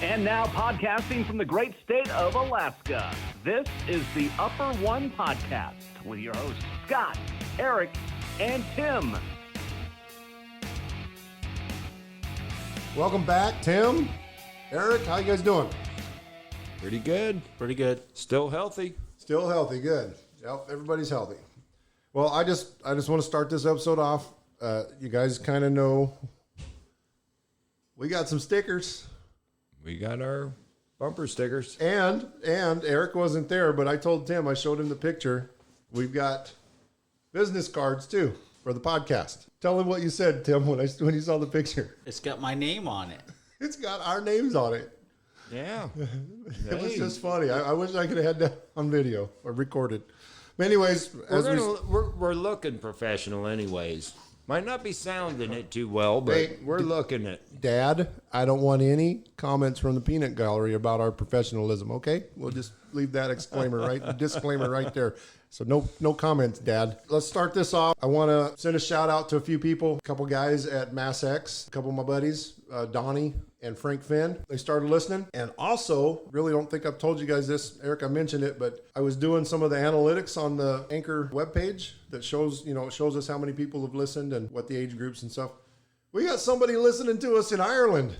And now podcasting from the great state of Alaska, this is the Upper One Podcast with your hosts, Scott, Eric, and Tim. Welcome back, Tim. Eric, how you guys doing? Pretty good. Pretty good. Still healthy. Still healthy, good. Yep, everybody's healthy. Well, I just want to start this episode off. You guys kind of know we got some stickers. We got our bumper stickers. And Eric wasn't there, but I told Tim, I showed him the picture. We've got business cards too for the podcast. Tell him what you said, Tim, when you saw the picture. It's got my name on it. It's got our names on it. Yeah. It was just funny. I wish I could have had that on video or recorded. But anyways, We're looking professional anyways. Might not be sounding it too well, but we're looking at. Dad, I don't want any comments from the peanut gallery about our professionalism, okay? We'll just leave that disclaimer right there. So no comments, Dad. Let's start this off. I want to send a shout out to a few people, a couple guys at MassX, a couple of my buddies, Donnie and Frank Finn. They started listening. And also, really don't think I've told you guys this, Eric, I mentioned it, but I was doing some of the analytics on the Anchor webpage that shows, it shows us how many people have listened and what the age groups and stuff. We got somebody listening to us in Ireland.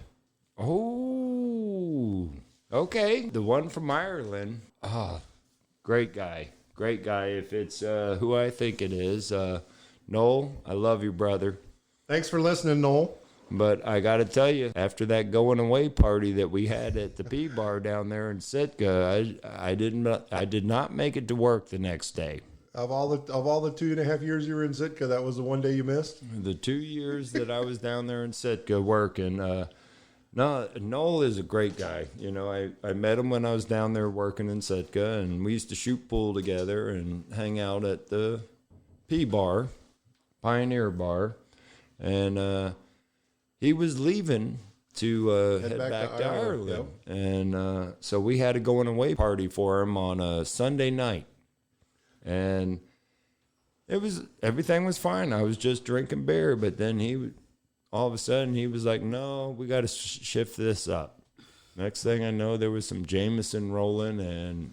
Oh, okay. The one from Ireland. Great guy. Great guy. If it's who I think it is. Noel, I love you, brother. Thanks for listening, Noel. But I got to tell you, after that going away party that we had at the P Bar down there in Sitka, I did not make it to work the next day. Of all the 2.5 years you were in Sitka, that was the one day you missed? The 2 years that I was down there in Sitka working. No, Noel is a great guy. I met him when I was down there working in Sitka, and we used to shoot pool together and hang out at the P Bar, Pioneer Bar. And he was leaving to head back to Ireland. Yep. And so we had a going away party for him on a Sunday night. And everything was fine. I was just drinking beer, but then all of a sudden he was like, no, we got to shift this up. Next thing I know, there was some Jameson rolling, and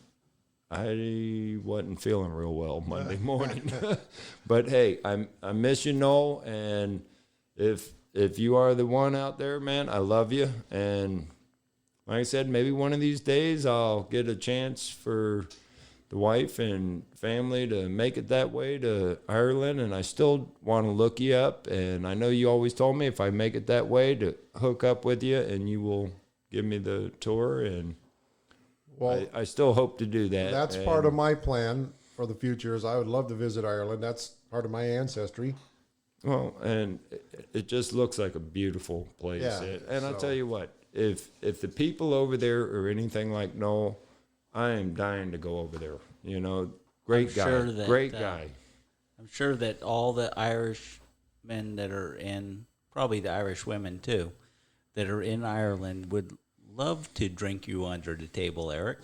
I wasn't feeling real well Monday morning. But hey, I miss you, Noel, and if you are the one out there, man, I love you. And like I said, maybe one of these days I'll get a chance for the wife and family to make it that way to Ireland, and I still want to look you up. And I know you always told me if I make it that way to hook up with you, and you will give me the tour. And I still hope to do that. That's part of my plan for the future. Is I would love to visit Ireland. That's part of my ancestry. Well, and it just looks like a beautiful place. Yeah, and I'll tell you what, if the people over there are anything like Noel, I am dying to go over there. Great guy. Great guy. I'm sure that all the Irish men that are in, probably the Irish women too, that are in Ireland would love to drink you under the table, Eric.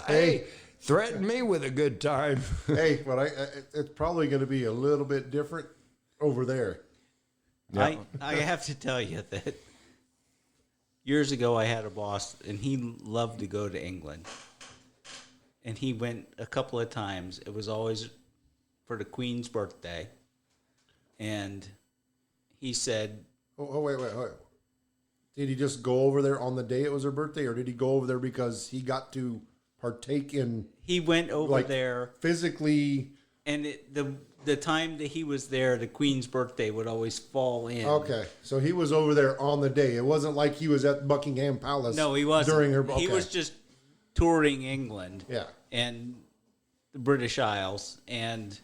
Hey, threaten me with a good time. Hey, but it's probably going to be a little bit different over there. Yeah. I have to tell you that years ago I had a boss, and he loved to go to England. And he went a couple of times. It was always for the Queen's birthday. And he said... Oh, wait. Did he just go over there on the day it was her birthday, or did he go over there because he got to partake in... He went over there... Physically... And the time that he was there, the Queen's birthday would always fall in. Okay, so he was over there on the day. It wasn't like he was at Buckingham Palace. No, he wasn't. During her... Okay. He was just touring England. Yeah. And the British Isles. And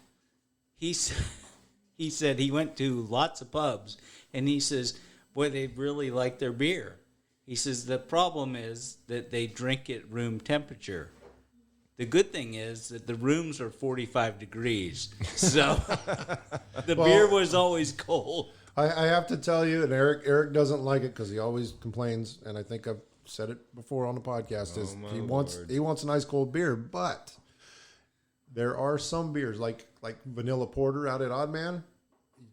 he said he went to lots of pubs. And he says, boy, they really like their beer. He says the problem is that they drink at room temperature. The good thing is that the rooms are 45 degrees, so the beer was always cold. I have to tell you, and Eric doesn't like it because he always complains, and I think I've said it before on the podcast, is he wants an ice cold beer, but there are some beers like vanilla porter out at Odd Man.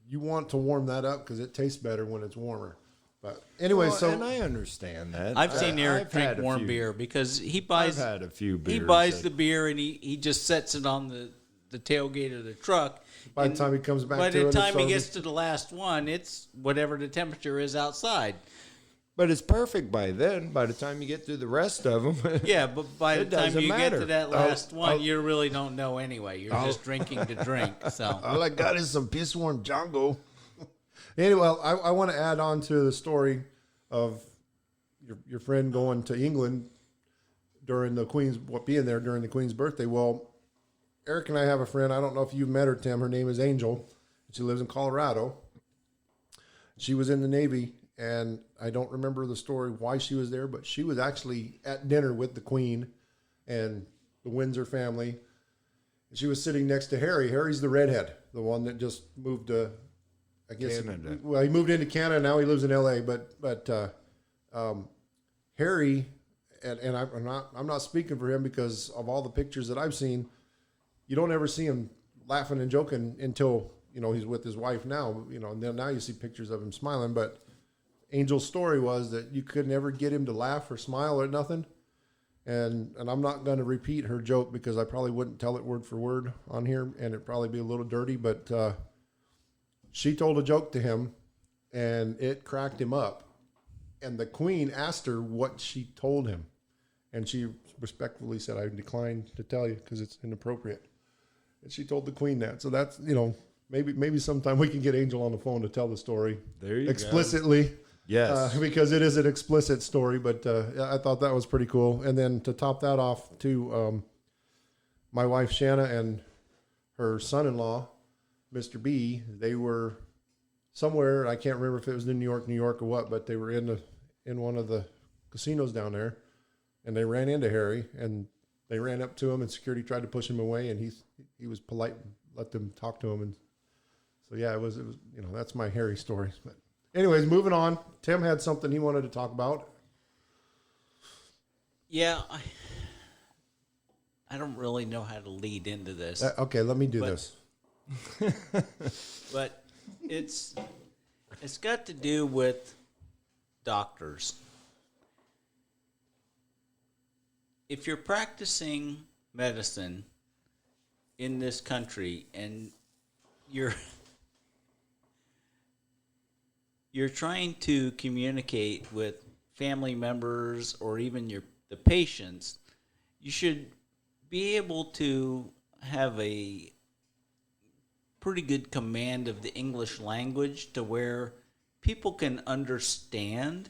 You want to warm that up because it tastes better when it's warmer. But anyway, Well, so and I understand that. I've seen Eric I've drink had a warm few- beer because he I've buys had a few beers. he buys that- the beer and he just sets it on the tailgate of the truck. by the And time he comes back by to the it, time it's he already- gets to the last one, it's whatever the temperature is outside. But it's perfect by then. By the time you get through the rest of them, Yeah, but by the It time doesn't you get matter. to that last one, you really don't know anyway. You're just drinking to drink. So all I got is some piss warm Django. Anyway, I want to add on to the story of your friend going to England during the Queen's, being there during the Queen's birthday. Well, Eric and I have a friend. I don't know if you've met her, Tim. Her name is Angel. She lives in Colorado. She was in the Navy, and I don't remember the story why she was there, but she was actually at dinner with the Queen and the Windsor family. She was sitting next to Harry. Harry's the redhead, the one that just moved to, I guess, Canada. well, he moved into Canada. Now he lives in L.A. But Harry, and I'm not speaking for him because of all the pictures that I've seen. You don't ever see him laughing and joking until he's with his wife now. And then now you see pictures of him smiling. But Angel's story was that you could never get him to laugh or smile or nothing. And I'm not going to repeat her joke because I probably wouldn't tell it word for word on here, and it'd probably be a little dirty. But she told a joke to him, and it cracked him up. And the Queen asked her what she told him, and she respectfully said, "I declined to tell you because it's inappropriate." And she told the Queen that. So that's maybe sometime we can get Angel on the phone to tell the story There you go. explicitly. yes. Because it is an explicit story, but I thought that was pretty cool. And then to top that off, too, my wife Shanna and her son-in-law, Mr. B, they were somewhere. I can't remember if it was in New York or what, but they were in one of the casinos down there, and they ran into Harry, and they ran up to him, and security tried to push him away, and he was polite, and let them talk to him, and so yeah, it was that's my Harry story. But anyways, moving on. Tim had something he wanted to talk about. yeah, I don't really know how to lead into this, Okay, let me do But- this. but it's got to do with doctors. If you're practicing medicine in this country and you're trying to communicate with family members or even the patients, you should be able to have a pretty good command of the English language to where people can understand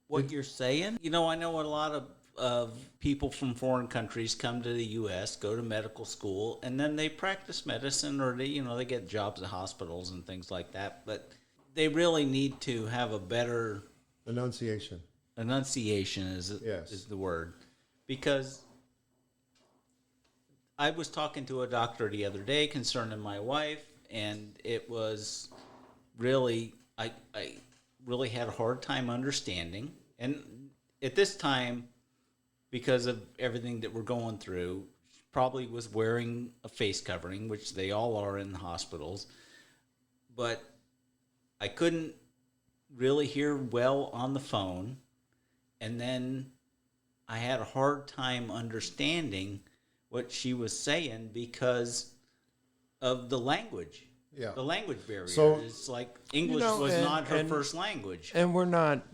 what you're saying. I know a lot of people from foreign countries come to the U.S., go to medical school, and then they practice medicine, or they get jobs at hospitals and things like that. But they really need to have a better Enunciation. enunciation is the word, because I was talking to a doctor the other day concerning my wife, and it was really I really had a hard time understanding. And at this time, because of everything that we're going through, she probably was wearing a face covering, which they all are in the hospitals. But I couldn't really hear well on the phone, and then I had a hard time understanding what she was saying because of the language. Yeah. The language barrier. So- It's like English You know, was and- not her and- first language. And we're not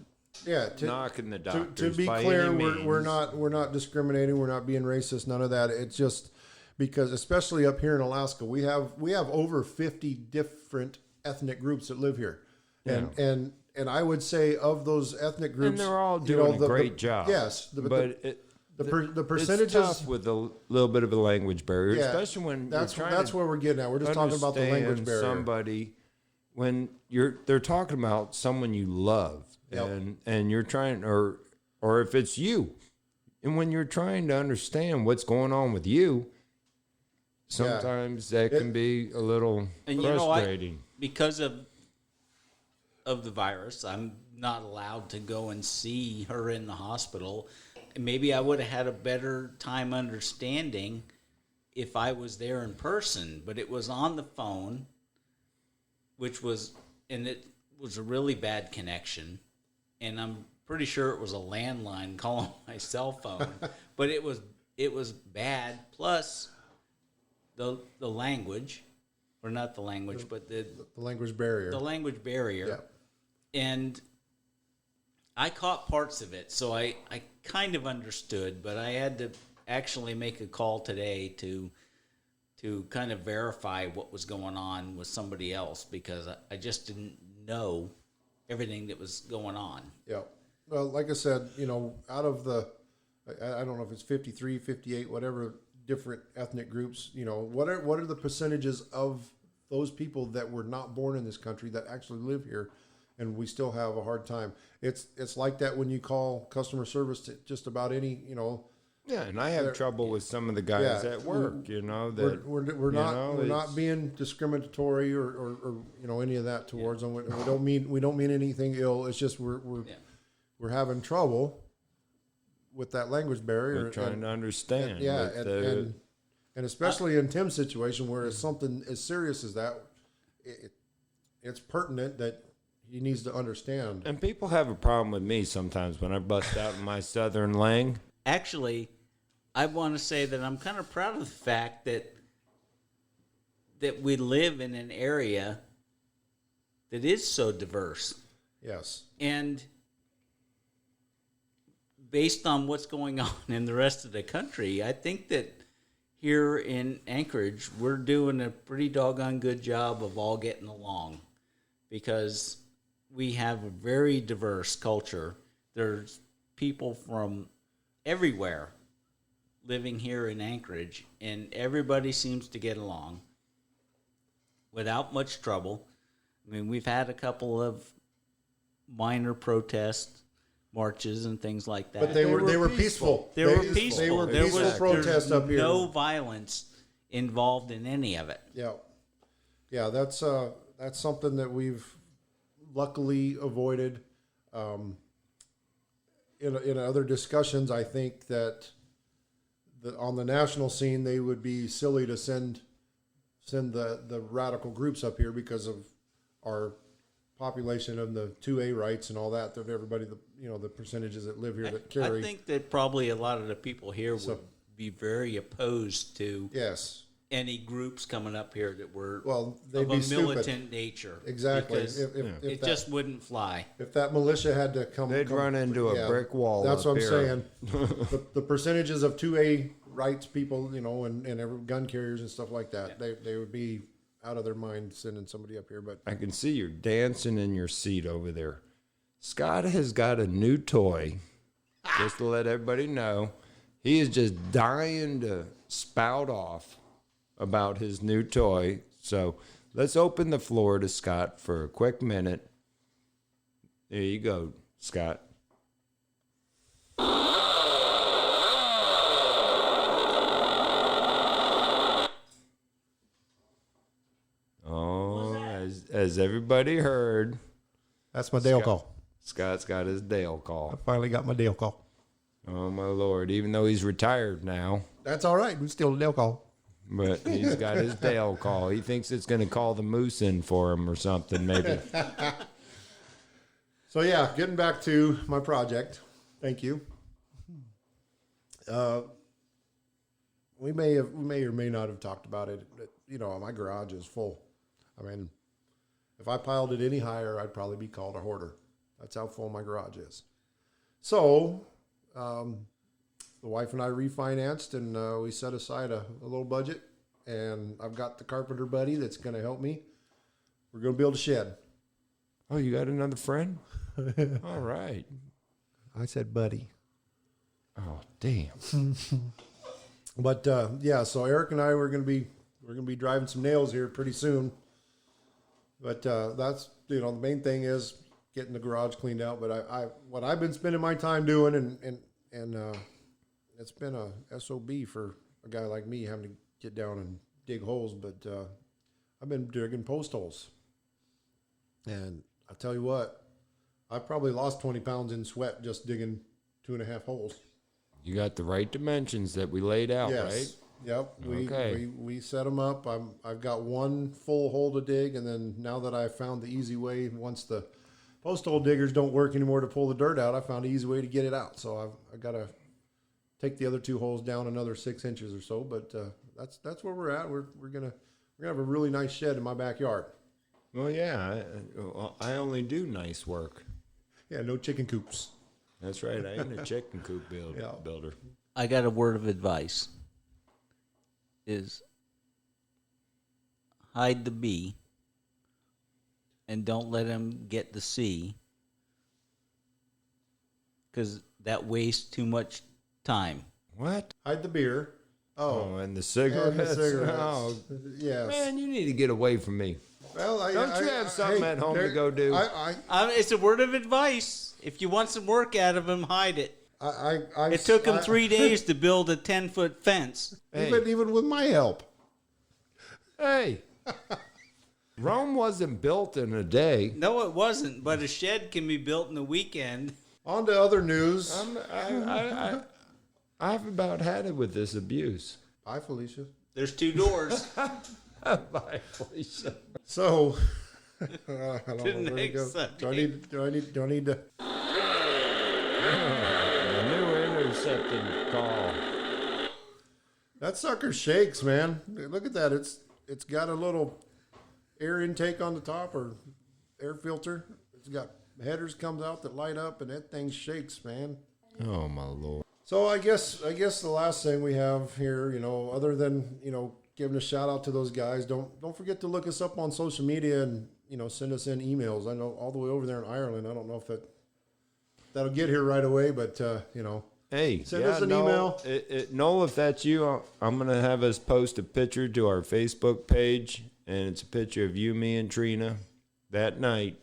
Yeah. knocking the To doctors be by clear, any means. we're not discriminating. We're not being racist. None of that. It's just because, especially up here in Alaska, we have over 50 different ethnic groups that live here, and I would say of those ethnic groups, And they're all doing a great job. Yes, but the percentages. it's tough with a little bit of a language barrier, Yeah, especially when that's you're trying to where we're getting at. We're just talking about the language understand barrier. somebody when they're talking about someone you love, Yep. and you're trying, or if it's you, and when you're trying to understand what's going on with you, sometimes that can be a little And frustrating. because of the virus, I'm not allowed to go and see her in the hospital. Maybe I would have had a better time understanding if I was there in person, but it was on the phone, and it was a really bad connection. and I'm pretty sure it was a landline calling my cell phone, but it was bad. Plus the language, or not the language, but The language barrier. the language barrier. Yeah. And I caught parts of it, so I kind of understood, but I had to actually make a call today to kind of verify what was going on with somebody else, because I just didn't know everything that was going on. Yeah. Well, like I said, out of the, I don't know if it's 53, 58, whatever different ethnic groups, what are the percentages of those people that were not born in this country that actually live here, and we still have a hard time. It's like that when you call customer service to just about any, Yeah, and I have trouble with some of the guys at work, that we're not being discriminatory or any of that towards them. We don't mean anything ill. It's just we're having trouble with that language barrier. We're trying to understand. And especially in Tim's situation where it's something as serious as that, it's pertinent that he needs to understand. And people have a problem with me sometimes when I bust out in my southern lang. Actually, I want to say that I'm kind of proud of the fact that we live in an area that is so diverse. Yes. And based on what's going on in the rest of the country, I think that here in Anchorage, we're doing a pretty doggone good job of all getting along, because we have a very diverse culture. There's people from everywhere living here in Anchorage, and everybody seems to get along without much trouble. I mean, we've had a couple of minor protests, marches, and things like that. But they were peaceful. They were peaceful. They were There peaceful was protests up here. no violence involved in any of it. Yeah. Yeah, that's something that we've luckily avoided. In other discussions, I think that on the national scene, they would be silly to send the radical groups up here because of our population and the 2A rights and all that. That everybody, the percentages that live here that carry. I think that probably a lot of the people here would be very opposed to Yes. any groups coming up here that were they'd of a be stupid. militant nature. Exactly. Because If it that, just wouldn't fly. if that militia had to come, They'd run into a brick wall. That's up what I'm here. saying. the percentages of 2A rights people, and every gun carriers and stuff like that, they would be out of their mind sending somebody up here. But I can see you're dancing in your seat over there. Scott has got a new toy. Just to let everybody know, he is just dying to spout off about his new toy. So let's open the floor to Scott for a quick minute. There you go, Scott. Oh, as everybody heard, that's my Dale call. Scott's got his Dale call. Finally got my Dale call. Oh, my Lord. Even though he's retired now, That's all right. We still a Dale call. but he's got his Dale call. He thinks it's going to call the moose in for him or something, maybe. So yeah, getting back to my project. Thank you. We may or may not have talked about it. My garage is full. I mean, if I piled it any higher, I'd probably be called a hoarder. That's how full my garage is. So, the wife and I refinanced, and we set aside a little budget. And I've got the carpenter buddy that's going to help me. We're going to build a shed. Oh, you got another friend? All right. I said buddy. Oh, damn. But so Eric and I we're gonna be driving some nails here pretty soon. But that's the main thing is getting the garage cleaned out. But what I've been spending my time doing and it's been a SOB for a guy like me having to get down and dig holes. But I've been digging post holes, and I tell you what, I probably lost 20 pounds in sweat just digging 2.5 holes. You got the right dimensions that we laid out, Yes. right? Yep. Okay. We set them up. I've got one full hole to dig, and then now that I've found the easy way, once the post hole diggers don't work anymore to pull the dirt out, I found an easy way to get it out. So I've got to take the other 2 holes down another 6 inches or so. But that's where we're at. We're gonna have a really nice shed in my backyard. Well, yeah, I only do nice work. Yeah, no chicken coops. That's right. I ain't a chicken coop builder. I got a word of advice. Is hide the B and don't let him get the C, because that wastes too much time. What? Hide the beer. Oh, and the cigarettes. And the cigarettes. Oh, Yes. man, you need to get away from me. Well, Don't you have something at home to go do? It's a word of advice. If you want some work out of him, hide it. It took him 3 days to build a 10-foot fence. Hey. Even with my help. Hey, Rome wasn't built in a day. No, it wasn't, but a shed can be built in a weekend. On to other news. I've about had it with this abuse. Bye, Felicia. There's 2 doors. Bye, Felicia. So, I don't know where to next go. subject. Do I need to? A new intercepting call. That sucker shakes, man. Look at that. It's got a little air intake on the top or air filter. It's got headers comes out that light up, and that thing shakes, man. Oh my Lord. So I guess the last thing we have here, other than giving a shout out to those guys, don't forget to look us up on social media and send us in emails. I know all the way over there in Ireland. I don't know if that'll get here right away, but Hey, send us an email. Noel, if that's you, I'm going to have us post a picture to our Facebook page, and it's a picture of you, me, and Trina that night.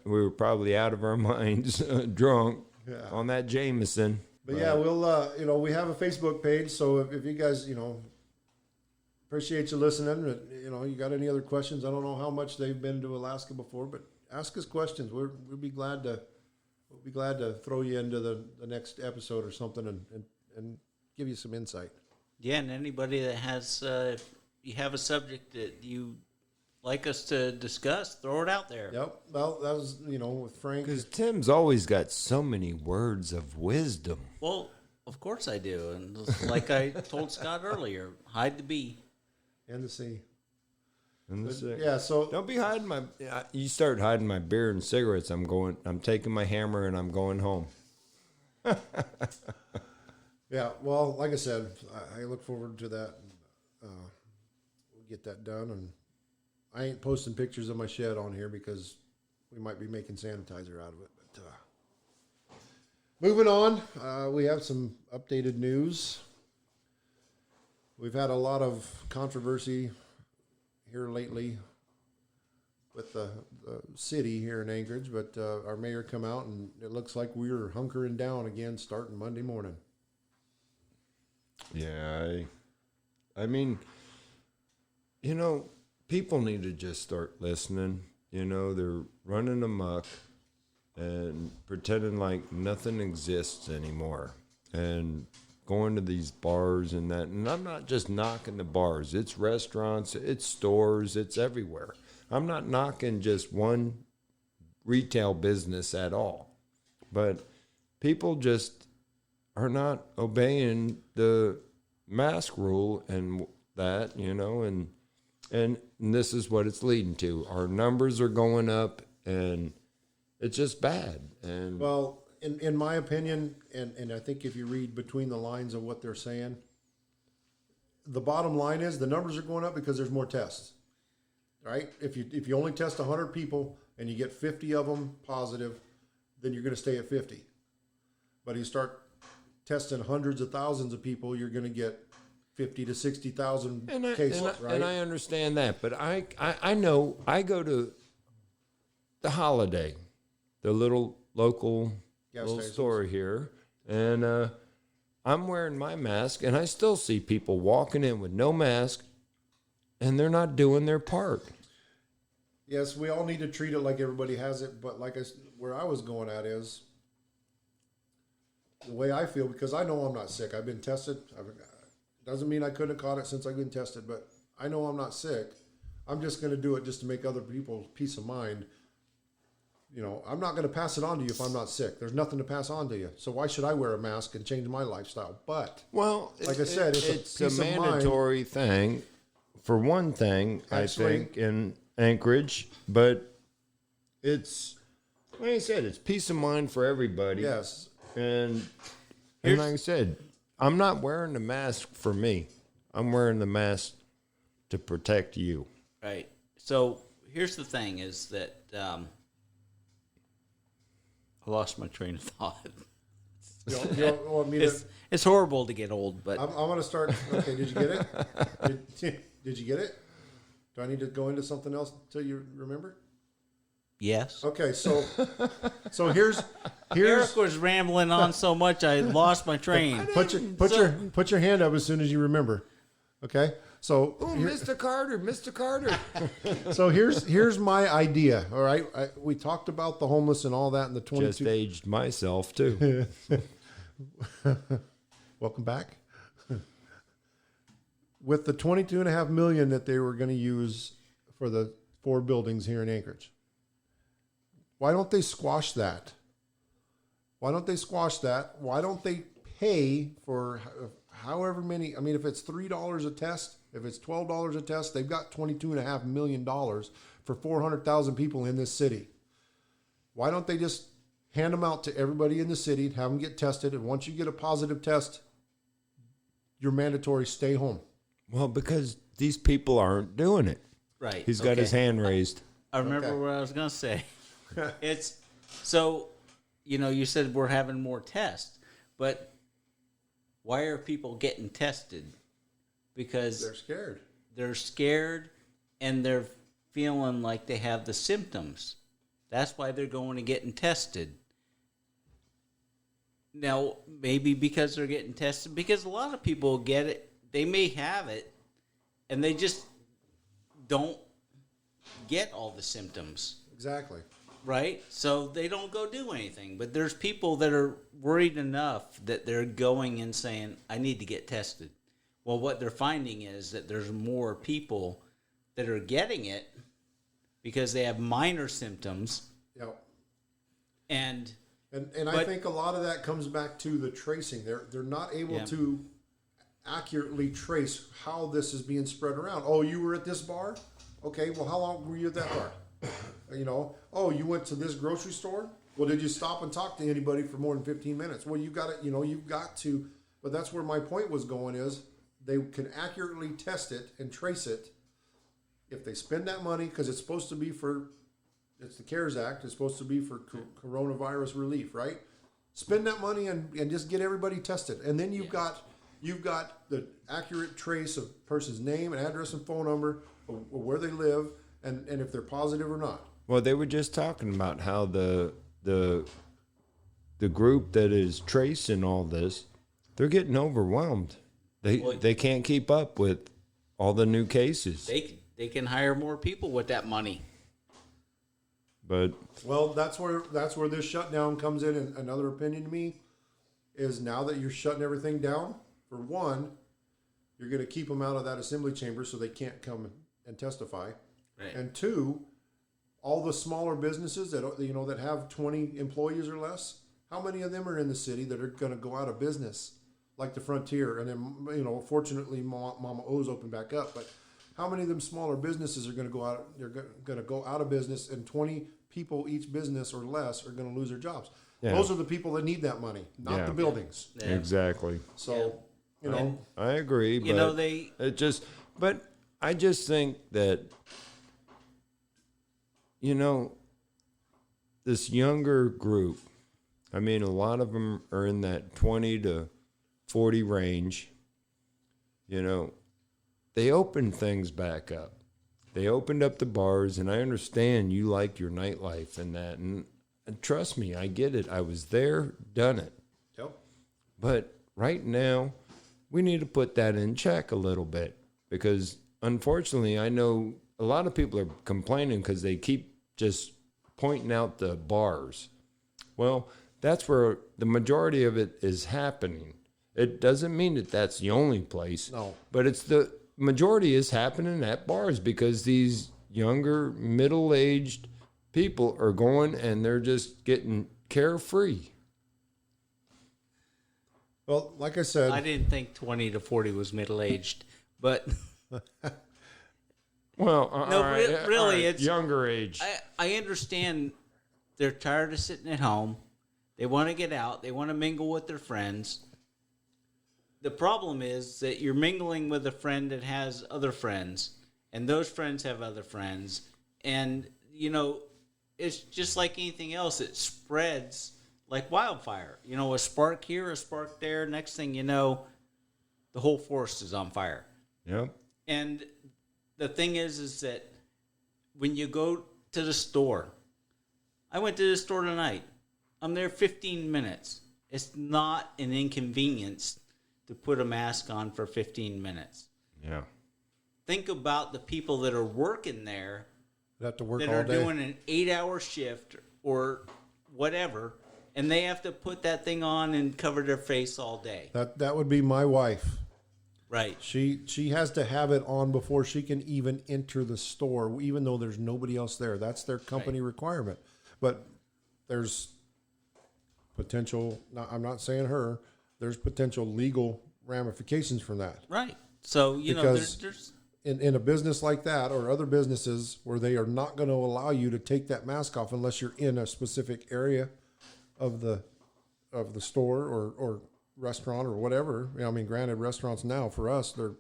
We were probably out of our minds, drunk, on that Jameson. But yeah, we'll we have a Facebook page, so if you guys appreciate you listening. You got any other questions? I don't know how much they've been to Alaska before, but ask us questions. We'll be glad to throw you into the next episode or something and give you some insight. Yeah, and anybody that has, if you have a subject that you like us to discuss, throw it out there. Yep. Well, that was with Frank. Because Tim's always got so many words of wisdom. Well, of course I do. And like I told Scott earlier, hide the B. And the sea. And Yeah. So don't be hiding my. You start hiding my beer and cigarettes. I'm taking my hammer and I'm going home. yeah. Well, like I said, I look forward to that. We'll get that done, and I ain't posting pictures of my shed on here because we might be making sanitizer out of it. But moving on, we have some updated news. We've had a lot of controversy here lately with the city here in Anchorage, but our mayor come out, and it looks like we're hunkering down again starting Monday morning. Yeah, I mean, people need to just start listening. They're running amok and pretending like nothing exists anymore and going to these bars and that. And I'm not just knocking the bars. It's restaurants, it's stores, it's everywhere. I'm not knocking just one retail business at all. But people just are not obeying the mask rule and that, and this is what it's leading to. Our numbers are going up, and it's just bad. And Well, in my opinion, and I think if you read between the lines of what they're saying, the bottom line is the numbers are going up because there's more tests, right? If you only test 100 people and you get 50 of them positive, then you're going to stay at 50. But you start testing hundreds of thousands of people, you're going to get 50 to 60,000 cases, right? And I understand that, but I know I go to the Holiday, the little local Gas little stations. store here, and I'm wearing my mask, and I still see people walking in with no mask, and they're not doing their part. Yes, we all need to treat it like everybody has it, but where I was going at is the way I feel, because I know I'm not sick. I've been tested. Doesn't mean I couldn't have caught it since I've been tested, but I know I'm not sick. I'm just going to do it just to make other people peace of mind. I'm not going to pass it on to you if I'm not sick. There's nothing to pass on to you. So why should I wear a mask and change my lifestyle? But Well, like I said, it's a piece of mind. mandatory thing for one thing, Actually- I think, in Anchorage, but it's, like I said, it's peace of mind for everybody. Yes. And like I said, I'm not wearing the mask for me. I'm wearing the mask to protect you. Right. So here's the thing: is that I lost my train of thought. Want me to, It's horrible to get old, but I'm going to start. Okay, did you get it? Did you get it? Do I need to go into something else until you remember? yes. Okay, so here's Eric was rambling on so much I lost my train. put your hand up as soon as you remember. Okay, so Oh, Mr. Carter, Mr. Carter. so here's my idea. All right, we talked about the homeless and all that in the 22. Just aged myself, too. Welcome back. With the $22.5 million that they were going to use for the 4 buildings here in Anchorage, why don't they squash that? Why don't they squash that? Why don't they pay for however many? I mean, if it's $3 a test, if it's $12 a test, they've got $22.5 million for 400,000 people in this city. Why don't they just hand them out to everybody in the city, have them get tested, and once you get a positive test, you're mandatory stay home. Well, because these people aren't doing it. Right. He's got his hand raised. I remember Okay. what I was going to say. It's so, you said we're having more tests, but why are people getting tested? Because They're scared. they're scared and they're feeling like they have the symptoms. That's why they're going and getting tested. Now, maybe because they're getting tested, because a lot of people get it, they may have it, and they just don't get all the symptoms, Exactly. right? So they don't go do anything. But there's people that are worried enough that they're going and saying, I need to get tested. Well, what they're finding is that there's more people that are getting it because they have minor symptoms, Yep. and And I But- think a lot of that comes back to the tracing. They're not able Yeah. to accurately trace how this is being spread around. Oh, you were at this bar? Okay, well, how long were you at that bar? Oh, you went to this grocery store? Well, did you stop and talk to anybody for more than 15 minutes? Well, you've got to, but that's where my point was going is they can accurately test it and trace it. If they spend that money, because it's supposed to be it's the CARES Act, it's supposed to be for coronavirus relief, right? Spend that money and just get everybody tested. And then you've got the accurate trace of person's name and address and phone number, or where they live, and if they're positive or not. Well, they were just talking about how the group that is tracing all this, they're getting overwhelmed. They can't keep up with all the new cases. they can hire more people with that money. But Well, that's where this shutdown comes in. And another opinion to me is now that you're shutting everything down, for one, you're going to keep them out of that assembly chamber so they can't come and testify. Right. And two, all the smaller businesses that have 20 employees or less, how many of them are in the city that are going to go out of business, like the Frontier? And then fortunately, Mama O's opened back up, but how many of them smaller businesses are going to go out? They're going to go out of business, and 20 people each business or less are going to lose their jobs. Yeah. Those are the people that need that money, not Yeah. the buildings. Yeah. exactly, So I agree. You but know, they- But I just think that this younger group. I mean, a lot of them are in that 20 to 40 range. They opened things back up. They opened up the bars, and I understand you like your nightlife and that. And trust me, I get it. I was there, done it. Yep. But right now, we need to put that in check a little bit because, unfortunately, I know a lot of people are complaining because they keep just pointing out the bars. Well, that's where the majority of it is happening. It doesn't mean that that's the only place. No. But it's the majority is happening at bars because these younger, middle-aged people are going and they're just getting carefree. Well, like I said, I didn't think 20 to 40 was middle aged, but Well, No, all right, really, all right, it's- younger age. I understand they're tired of sitting at home. They want to get out. They want to mingle with their friends. The problem is that you're mingling with a friend that has other friends, and those friends have other friends. And, you know, it's just like anything else. It spreads like wildfire. You know, a spark here, a spark there. Next thing you know, the whole forest is on fire. Yep. And the thing is that when you go to the store, I went to the store tonight. I'm there 15 minutes. It's not an inconvenience to put a mask on for 15 minutes. Yeah. Think about the people that are working there I have to work that all are day. doing an 8-hour shift or whatever, and they have to put that thing on and cover their face all day. That would be my wife. Right. She has to have it on before she can even enter the store, even though there's nobody else there. That's their company requirement. But there's potential. I'm not saying her. There's potential legal ramifications from that. Right. So, you know, Because- there's In a business like that, or other businesses where they are not going to allow you to take that mask off unless you're in a specific area of the store or restaurant or whatever. I mean, granted, restaurants now for us they're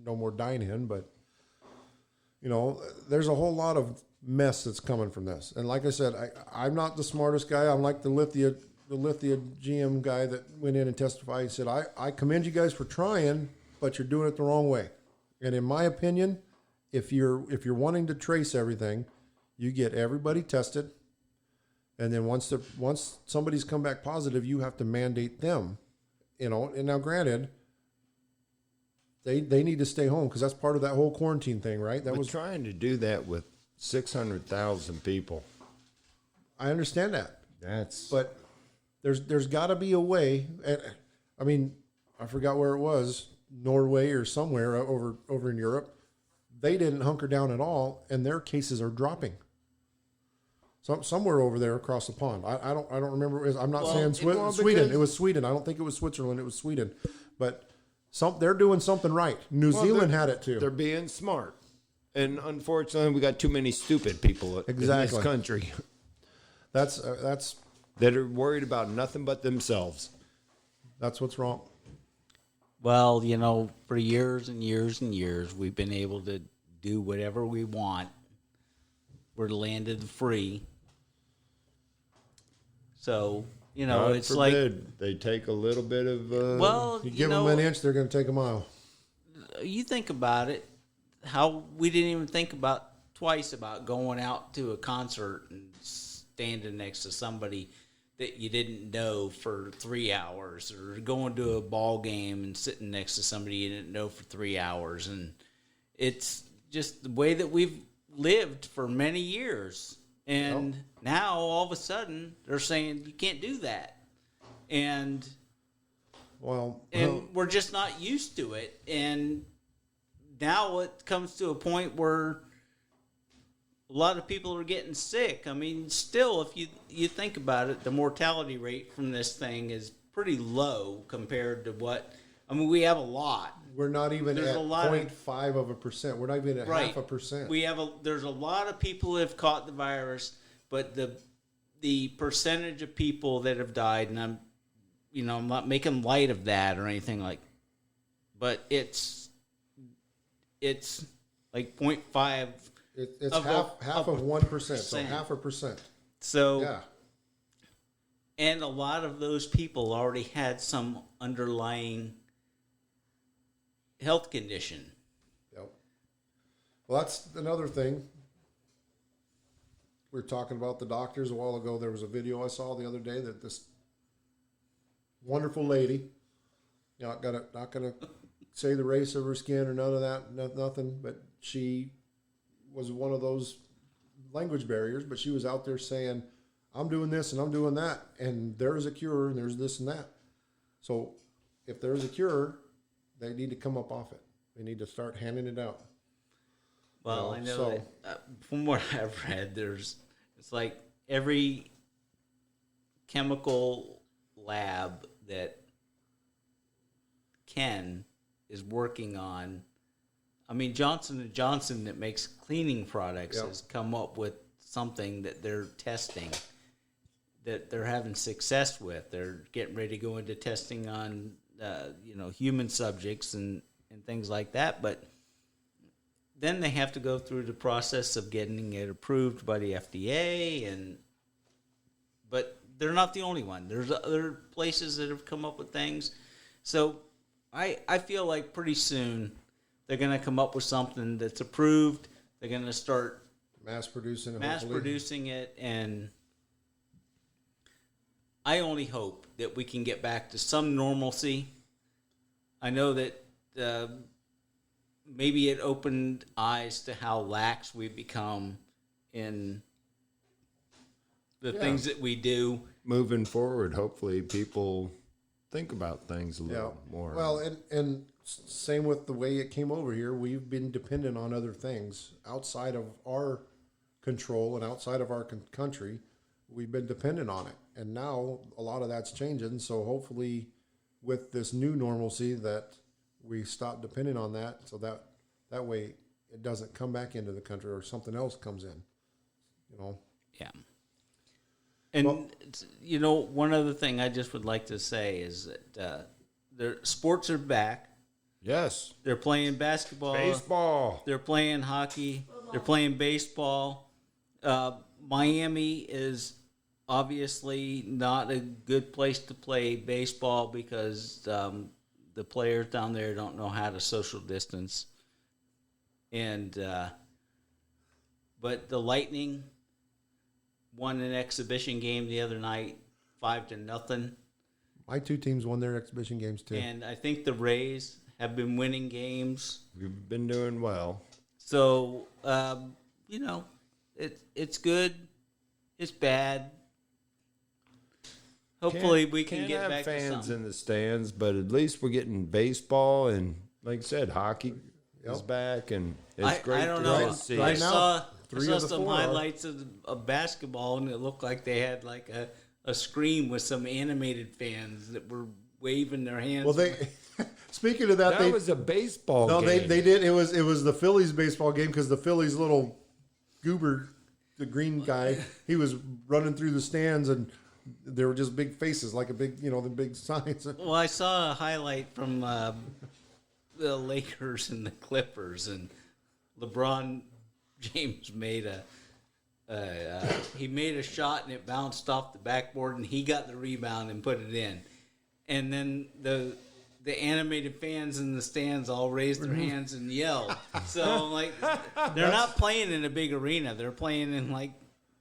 no more dine-in, but you know, there's a whole lot of mess that's coming from this. And like I said, I'm not the smartest guy. I'm like the Lithia GM guy that went in and testified. He said, I commend you guys for trying, but you're doing it the wrong way. And in my opinion, if you're wanting to trace everything, you get everybody tested, and then once somebody's come back positive, you have to mandate them. You know, and now granted, they need to stay home because that's part of that whole quarantine thing, right? That We're was trying to do that with 600,000 people. I understand that, That's but there's got to be a way. And I mean, I forgot where it was, Norway or somewhere over in Europe. They didn't hunker down at all, and their cases are dropping. Somewhere over there across the pond. I don't remember. I'm not saying Sweden. because- It was Sweden. I don't think it was Switzerland. It was Sweden. But they're doing something right. New Zealand had it too. They're being smart. And unfortunately, we got too many stupid people in Exactly. this country That's that are worried about nothing but themselves. what's wrong. Well, you know, for years and years and years, we've been able to do whatever we want. We're the land of the free. So, you know, God it's forbid they take a little bit of. like, well, You you give know, them an inch, they're going to take a mile. you think about it, how we didn't even think about twice about going out to a concert and standing next to somebody that you didn't know for 3 hours, or going to a ball game and sitting next to somebody you didn't know for 3 hours. And it's just the way that we've lived for many years. And now all of a sudden they're saying you can't do that. And Well, we're just not used to it. And now it comes to a point where a lot of people are getting sick. I mean, still, if you think about it, the mortality rate from this thing is pretty low compared to what. I mean, we have a lot. we're not even there's at a lot of- 0.5%. We're not even at Right. half a percent. There's a lot of people who have caught the virus, but the percentage of people that have died, and I'm not making light of that or anything like, but it's like 0.5. It's of half of 1%, so percent. half a percent. So, Yeah. and a lot of those people already had some underlying health condition. Yep. Well, that's another thing. We were talking about the doctors a while ago. There was a video I saw the other day that this wonderful lady, not gonna say the race of her skin or none of that, nothing, but she was one of those language barriers, but she was out there saying, I'm doing this and I'm doing that, and there's a cure and there's this and that. So if there's a cure, they need to come up off it. They need to start handing it out. Well, Well, I know so- that from what I've read, there's It's like every chemical lab that Ken is working on. I mean, Johnson & Johnson that makes cleaning products Yep. has come up with something that they're testing that they're having success with. They're getting ready to go into testing on, human subjects and things like that. But then they have to go through the process of getting it approved by the FDA, but they're not the only one. There's other places that have come up with things. So I feel like pretty soon they're going to come up with something that's approved. They're going to start Mass producing. mass hopefully. producing it, and I only hope that we can get back to some normalcy. I know that maybe it opened eyes to how lax we've become in the things that we do. Moving forward, hopefully people think about things a little more. Well, and same with the way it came over here. We've been dependent on other things outside of our control and outside of our country. We've been dependent on it, and now a lot of that's changing. So hopefully, with this new normalcy, that we stop depending on that, so that way it doesn't come back into the country or something else comes in. Yeah. And, one other thing I just would like to say is that the sports are back. yes, They're playing basketball. baseball. They're playing hockey. They're playing baseball. Miami is obviously not a good place to play baseball because the players down there don't know how to social distance. And but the Lightning won an exhibition game the other night, 5-0. My two teams won their exhibition games too. And I think the Rays have been winning games. We've been doing well. So, it's good. It's bad. Hopefully we can Can't get have back to fans something. in the stands, but at least we're getting baseball and, like I said, hockey is back, and it's great I don't to know. see. Right I now, saw, three of the some four are. highlights of basketball, and it looked like they had like a screen with some animated fans that were waving their hands. Well, they speaking of that, That they was a baseball no, game. they did. It was the Phillies baseball game because the Phillies little goober, the green guy, he was running through the stands and there were just big faces like a big, the big signs. Well, I saw a highlight from the Lakers and the Clippers, and LeBron James made a shot and it bounced off the backboard, and he got the rebound and put it in. And then the animated fans in the stands all raised their hands and yelled. So like they're not playing in a big arena; they're playing in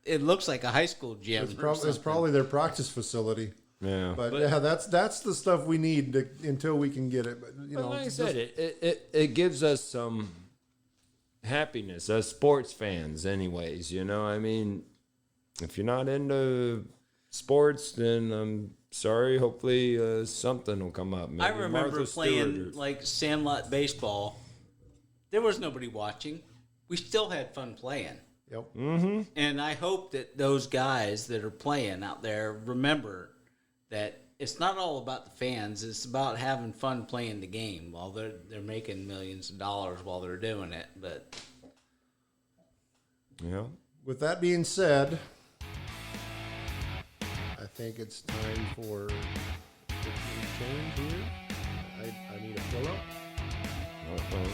it looks like a high school gym. It's probably their practice facility. Yeah. But yeah, that's the stuff we need until we can get it. But But like I said, it gives us some happiness as sports fans, anyways. I mean, if you're not into sports, then I'm sorry. Hopefully, something will come up. Maybe I remember Martha playing Stewart or- Sandlot baseball. There was nobody watching. We still had fun playing. Yep. And I hope that those guys that are playing out there remember that it's not all about the fans. It's about having fun playing the game while they're making millions of dollars while they're doing it. But Yeah. With that being said, I think it's time for a change here. I need a fill up. Uh-oh.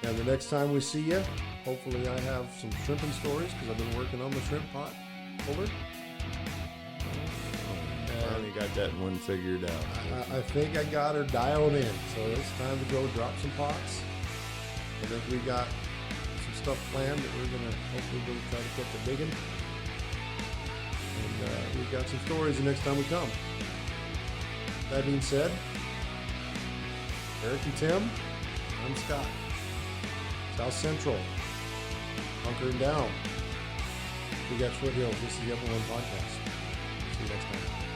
And the next time we see you, hopefully I have some shrimping stories because I've been working on the shrimp pot puller. Finally got that one figured out. I think I got her dialed in, so it's time to go drop some pots. I think we got some stuff planned that we're gonna hopefully go try to catch a big one. And we've got some stories the next time we come. That being said, Eric and Tim, I'm Scott. South Central, hunkering down. We got Foothills. This is the Upper One Podcast. See you next time.